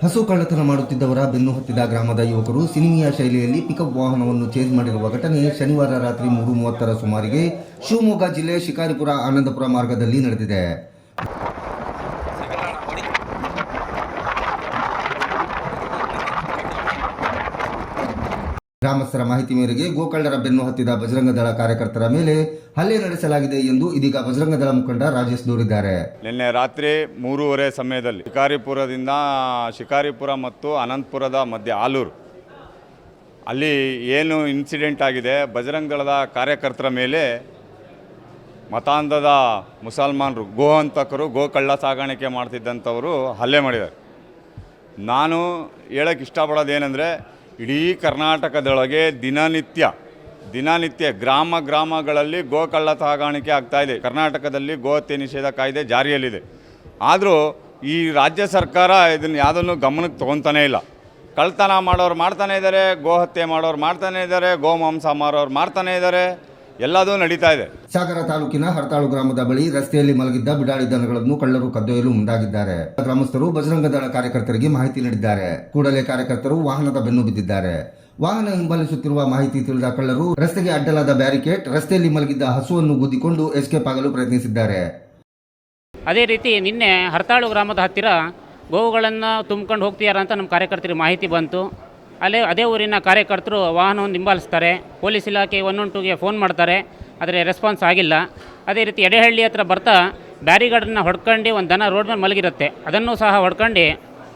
ಹಸು ಕಳ್ಳತನ ಮಾಡುತ್ತಿದ್ದವರ ಬೆನ್ನು ಹತ್ತಿದ ಗ್ರಾಮದ ಯುವಕರು ಸಿನಿಮೀಯ ಶೈಲಿಯಲ್ಲಿ ಪಿಕಪ್ ವಾಹನವನ್ನು ಚೇಂಜ್ ಮಾಡಿರುವ ಘಟನೆ ಶನಿವಾರ ರಾತ್ರಿ 3:30 ಸುಮಾರಿಗೆ ಶಿವಮೊಗ್ಗ ಜಿಲ್ಲೆ ಶಿಕಾರಿಪುರ ಆನಂದಪುರ ಮಾರ್ಗದಲ್ಲಿ ನಡೆದಿದೆ. ಗ್ರಾಮಸ್ಥರ ಮಾಹಿತಿ ಮೇರೆಗೆ ಗೋಕಳ್ಳರ ಬೆನ್ನು ಹತ್ತಿದ ಬಜರಂಗ ದಳ ಕಾರ್ಯಕರ್ತರ ಮೇಲೆ ಹಲ್ಲೆ ನಡೆಸಲಾಗಿದೆ ಎಂದು ಇದೀಗ ಬಜರಂಗ ದಳ ಮುಖಂಡ ರಾಜೇಶ್ ದೂರಿದ್ದಾರೆ. ನಿನ್ನೆ ರಾತ್ರಿ 3:30 ಸಮಯದಲ್ಲಿ ಶಿಕಾರಿಪುರ ಮತ್ತು ಅನಂತಪುರದ ಮಧ್ಯೆ ಆಲೂರು ಅಲ್ಲಿ ಏನು ಇನ್ಸಿಡೆಂಟ್ ಆಗಿದೆ, ಬಜರಂಗ ದಳದ ಕಾರ್ಯಕರ್ತರ ಮೇಲೆ ಮತಾಂಧದ ಮುಸಲ್ಮಾನರು ಗೋಹಂತಕರು ಗೋಕಳ್ಳ ಸಾಗಾಣಿಕೆ ಮಾಡ್ತಿದ್ದಂಥವರು ಹಲ್ಲೆ ಮಾಡಿದ್ದಾರೆ. ನಾನು ಹೇಳೋಕ್ಕೆ ಇಷ್ಟಪಡೋದೇನೆಂದರೆ, ಇಡೀ ಕರ್ನಾಟಕದೊಳಗೆ ದಿನನಿತ್ಯ ಗ್ರಾಮಗಳಲ್ಲಿ ಗೋಕಳ್ಳ ಸಾಗಾಣಿಕೆ ಆಗ್ತಾಯಿದೆ. ಕರ್ನಾಟಕದಲ್ಲಿ ಗೋಹತ್ಯೆ ನಿಷೇಧ ಕಾಯ್ದೆ ಜಾರಿಯಲ್ಲಿದೆ. ಆದರೂ ಈ ರಾಜ್ಯ ಸರ್ಕಾರ ಇದನ್ನು ಯಾವುದನ್ನು ಗಮನಕ್ಕೆ ತೊಗೊತಾನೇ ಇಲ್ಲ. ಕಳ್ತನ ಮಾಡೋರು ಮಾಡ್ತಾನೇ ಇದ್ದಾರೆ, ಗೋಹತ್ಯೆ ಮಾಡೋರು ಮಾಡ್ತಾನೇ ಇದ್ದಾರೆ, ಗೋಮಾಂಸ ಮಾರೋರು ಮಾಡ್ತಾನೇ ಇದ್ದಾರೆ, ಎಲ್ಲದೂ ನಡೀತಾ ಇದೆ. ಸಾಗರ ತಾಲೂಕಿನ ಹರತಾಳು ಗ್ರಾಮದ ಬಳಿ ರಸ್ತೆಯಲ್ಲಿ ಮಲಗಿದ್ದ ಬಿಡಾಡಿ ದನಗಳನ್ನು ಕಳ್ಳರು ಕದ್ದೊಯ್ಯಲು ಮುಂದಾಗಿದ್ದಾರೆ. ಗ್ರಾಮಸ್ಥರು ಬಜರಂಗ ದಳ ಕಾರ್ಯಕರ್ತರಿಗೆ ಮಾಹಿತಿ ನೀಡಿದ್ದಾರೆ. ಕೂಡಲೇ ಕಾರ್ಯಕರ್ತರು ವಾಹನದ ಬೆನ್ನು ಬಿದ್ದಿದ್ದಾರೆ. ವಾಹನ ಹಿಂಬಾಲಿಸುತ್ತಿರುವ ಮಾಹಿತಿ ತಿಳಿದ ಕಳ್ಳರು ರಸ್ತೆಗೆ ಅಡ್ಡಲಾದ ಬ್ಯಾರಿಕೇಡ್, ರಸ್ತೆಯಲ್ಲಿ ಮಲಗಿದ್ದ ಹಸುವನ್ನು ಗುದ್ದಿಕೊಂಡು ಎಸ್ಕೇಪ್ ಆಗಲು ಪ್ರಯತ್ನಿಸಿದ್ದಾರೆ. ಅದೇ ರೀತಿ ನಿನ್ನೆ ಹರತಾಳು ಗ್ರಾಮದ ಹತ್ತಿರ ಗೋವುಗಳನ್ನು ತುಂಬ್ಕೊಂಡು ಹೋಗ್ತಿದ್ದಾರೆ ಅಂತ ನಮ್ಮ ಕಾರ್ಯಕರ್ತರಿಗೆ ಮಾಹಿತಿ ಬಂತು. ಅದೇ ಊರಿನ ಕಾರ್ಯಕರ್ತರು ವಾಹನವನ್ನು ಹಿಂಬಾಲಿಸ್ತಾರೆ. ಪೊಲೀಸ್ ಇಲಾಖೆ 112ಗೆ ಫೋನ್ ಮಾಡ್ತಾರೆ, ಆದರೆ ರೆಸ್ಪಾನ್ಸ್ ಆಗಿಲ್ಲ. ಅದೇ ರೀತಿ ಎಡೆಹಳ್ಳಿ ಹತ್ರ ಬರ್ತಾ ಬ್ಯಾರಿಗೇಡನ್ನು ಹೊಡ್ಕೊಂಡು ಒಂದು ದನ ರೋಡ್ ಮೇಲೆ ಮಲಗಿರುತ್ತೆ, ಅದನ್ನು ಸಹ ಹೊಡ್ಕೊಂಡು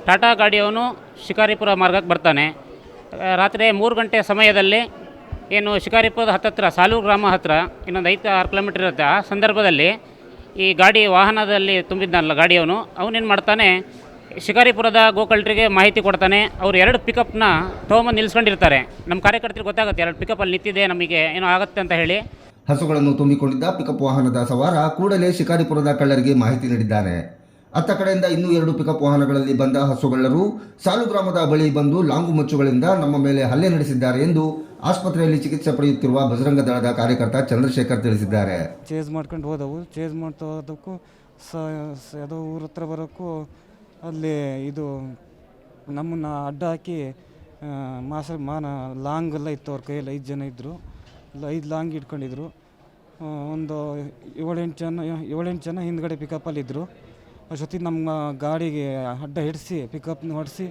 ಟಾಟಾ ಗಾಡಿಯವನು ಶಿಕಾರಿಪುರ ಮಾರ್ಗಕ್ಕೆ ಬರ್ತಾನೆ. ರಾತ್ರಿ 3 ಗಂಟೆ ಸಮಯದಲ್ಲಿ ಏನು ಶಿಕಾರಿಪುರದ ಹತ್ತಿರ ಸಾಲೂರು ಗ್ರಾಮ ಹತ್ತಿರ ಇನ್ನೊಂದು 5-6 ಕಿಲೋಮೀಟರ್ ಇರುತ್ತೆ. ಆ ಸಂದರ್ಭದಲ್ಲಿ ಈ ವಾಹನದಲ್ಲಿ ತುಂಬಿದ್ದನಲ್ಲ ಗಾಡಿಯವನು, ಅವನೇನು ಮಾಡ್ತಾನೆ, ಶಿಕಾರಿಪುರದ ಗೋಕಳ್ಳರಿಗೆ ಮಾಹಿತಿ ಕೊಡ್ತಾನೆ. ಅವರು 2 ಪಿಕಪ್ನ ತೊಗೊಂಬಂದು ನಿಲ್ಲಿಸ್ಕೊಂಡಿರ್ತಾರೆ. ನಮ್ಮ ಕಾರ್ಯಕರ್ತರಿಗೆ ಗೊತ್ತಾಗುತ್ತೆ 2 ಪಿಕಪ್ಪಲ್ಲಿ ನಿಂತಿದೆ, ನಮಗೆ ಏನೋ ಆಗುತ್ತೆ ಅಂತ ಹೇಳಿ. ಹಸುಗಳನ್ನು ತುಂಬಿಕೊಂಡಿದ್ದ ಪಿಕಪ್ ವಾಹನದ ಸವಾರ ಕೂಡಲೇ ಶಿಕಾರಿಪುರದ ಕಳ್ಳರಿಗೆ ಮಾಹಿತಿ ನೀಡಿದ್ದಾನೆ. ಅತ್ತ ಕಡೆಯಿಂದ ಇನ್ನೂ 2 ಪಿಕಪ್ ವಾಹನಗಳಲ್ಲಿ ಬಂದ ಹಸುಗಳ್ಳರು ಸಾಲು ಗ್ರಾಮದ ಬಳಿ ಬಂದು ಲಾಂಗು ಮುಚ್ಚುಗಳಿಂದ ನಮ್ಮ ಮೇಲೆ ಹಲ್ಲೆ ನಡೆಸಿದ್ದಾರೆ ಎಂದು ಆಸ್ಪತ್ರೆಯಲ್ಲಿ ಚಿಕಿತ್ಸೆ ಪಡೆಯುತ್ತಿರುವ ಬಜರಂಗ ದಳದ ಕಾರ್ಯಕರ್ತ ಚಂದ್ರಶೇಖರ್ ತಿಳಿಸಿದ್ದಾರೆ. ಚೇಸ್ ಮಾಡ್ಕೊಂಡು ಹೋದವು. ಚೇಸ್ ಮಾಡ್ತಾ ಹೋದಕ್ಕೂ ಯಾವುದೋ ಊರ ಹತ್ರ ಬರೋಕ್ಕೂ ಅಲ್ಲಿ ಇದು ನಮ್ಮನ್ನು ಅಡ್ಡ ಹಾಕಿ ಲಾಂಗ್ ಎಲ್ಲ ಇತ್ತು. ಅವ್ರ ಕೈಯಲ್ಲಿ 5 ಜನ ಇದ್ದರು. 5 ಲಾಂಗ್ ಇಟ್ಕೊಂಡಿದ್ರು. ಒಂದು 7-8 ಜನ ಹಿಂದ್ಗಡೆ ಪಿಕಪ್ಪಲ್ಲಿದ್ದರು. ಅಷ್ಟೊತ್ತಿಗೆ ನಮ್ಮ ಗಾಡಿಗೆ ಅಡ್ಡ ಹಿಡಿಸಿ ಪಿಕಪ್ನ ಹೊಡೆಸಿ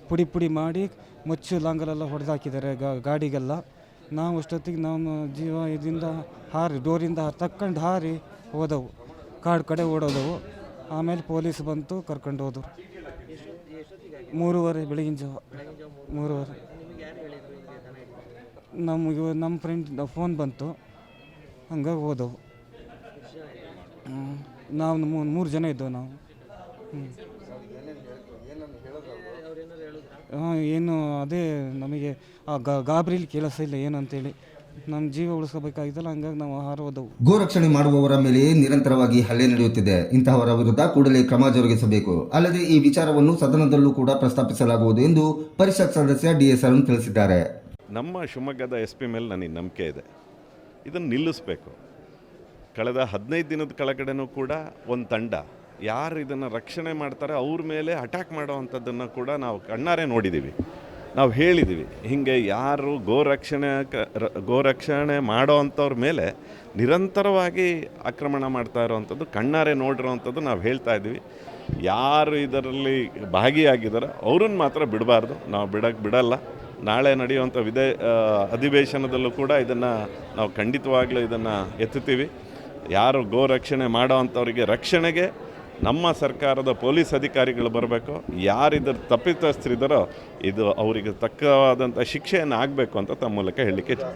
ಪುಡಿ ಮಾಡಿ ಮುಚ್ಚು ಲಾಂಗಲ್ಲೆಲ್ಲ ಹೊಡೆದಾಕಿದ್ದಾರೆ ಗಾಡಿಗೆಲ್ಲ. ನಾವು ಅಷ್ಟೊತ್ತಿಗೆ ನಮ್ಮ ಜೀವ ಇದರಿಂದ ಡೋರಿಂದ ತಕ್ಕೊಂಡು ಹಾರಿ ಹೋದವು, ಕಾಡು ಕಡೆ ಓಡೋದವು. ಆಮೇಲೆ ಪೊಲೀಸ್ ಬಂತು, ಕರ್ಕೊಂಡು ಹೋದರು. 3:30 ಬೆಳಗಿನ ಜಾವ 3:30 ನಮ್ಮ ಫ್ರೆಂಡ್ ಫೋನ್ ಬಂತು, ಹಂಗಾಗಿ ಹೋದವು. ನಾವು 3 ಜನ ಇದ್ದವು ನಾವು. ಏನು ಅದೇ ನಮಗೆ ಗಾಬರಿಲಿ ಕೆಲಸ ಇಲ್ಲ ಏನಂತೇಳಿ ನಮ್ಮ ಜೀವ ಉಳಿಸಬೇಕಾಗಿದ್ದಲ್ಲ, ಹಂಗಾಗಿ ನಾವು ಹಾರೋದವು. ಗೋರಕ್ಷಣೆ ಮಾಡುವವರ ಮೇಲೆ ನಿರಂತರವಾಗಿ ಹಲ್ಲೆ ನಡೆಯುತ್ತಿದೆ. ಇಂತಹವರ ವಿರುದ್ಧ ಕೂಡಲೇ ಕ್ರಮ ಜರುಗಿಸಬೇಕು. ಅಲ್ಲದೆ ಈ ವಿಚಾರವನ್ನು ಸದನದಲ್ಲೂ ಕೂಡ ಪ್ರಸ್ತಾಪಿಸಲಾಗುವುದು ಎಂದು ಪರಿಷತ್ ಸದಸ್ಯ DS ಅರುಣ್ ತಿಳಿಸಿದ್ದಾರೆ. ನಮ್ಮ ಶಿವಮೊಗ್ಗದ SP ಮೇಲೆ ನನಗೆ ನಂಬಿಕೆ ಇದೆ. ಇದನ್ನು ನಿಲ್ಲಿಸಬೇಕು. ಕಳೆದ 15 ದಿನದ ಕೆಳಗಡೆನೂ ಕೂಡ ಒಂದು ತಂಡ ಯಾರು ಇದನ್ನು ರಕ್ಷಣೆ ಮಾಡ್ತಾರೆ ಅವ್ರ ಮೇಲೆ ಅಟ್ಯಾಕ್ ಮಾಡೋವಂಥದ್ದನ್ನು ಕೂಡ ನಾವು ಕಣ್ಣಾರೆ ನೋಡಿದ್ದೀವಿ. ನಾವು ಹೇಳಿದ್ದೀವಿ, ಹೀಗೆ ಯಾರು ಗೋರಕ್ಷಣೆ ಮಾಡೋ ಅಂಥವ್ರ ಮೇಲೆ ನಿರಂತರವಾಗಿ ಆಕ್ರಮಣ ಮಾಡ್ತಾ ಇರೋವಂಥದ್ದು ಕಣ್ಣಾರೆ ನೋಡಿರೋವಂಥದ್ದು ನಾವು ಹೇಳ್ತಾ ಇದ್ದೀವಿ. ಯಾರು ಇದರಲ್ಲಿ ಭಾಗಿಯಾಗಿದ್ದಾರೆ ಅವ್ರನ್ನ ಮಾತ್ರ ಬಿಡಬಾರ್ದು, ನಾವು ಬಿಡಲ್ಲ. ನಾಳೆ ನಡೆಯುವಂಥ ಅಧಿವೇಶನದಲ್ಲೂ ಕೂಡ ಇದನ್ನು ನಾವು ಖಂಡಿತವಾಗ್ಲೂ ಇದನ್ನು ಎತ್ತುತ್ತೀವಿ. ಯಾರು ಗೋರಕ್ಷಣೆ ಮಾಡೋ ಅಂಥವ್ರಿಗೆ ರಕ್ಷಣೆಗೆ ನಮ್ಮ ಸರ್ಕಾರದ ಪೊಲೀಸ್ ಅಧಿಕಾರಿಗಳು ಬರಬೇಕು. ಯಾರಿದ್ರ ತಪ್ಪಿತಸ್ಥರಿದ್ದಾರೋ ಇದು ಅವರಿಗೆ ತಕ್ಕವಾದಂಥ ಶಿಕ್ಷೆಯನ್ನು ಆಗಬೇಕು ಅಂತ ತಮ್ಮ ಮೂಲಕ ಹೇಳಲಿಕ್ಕೆ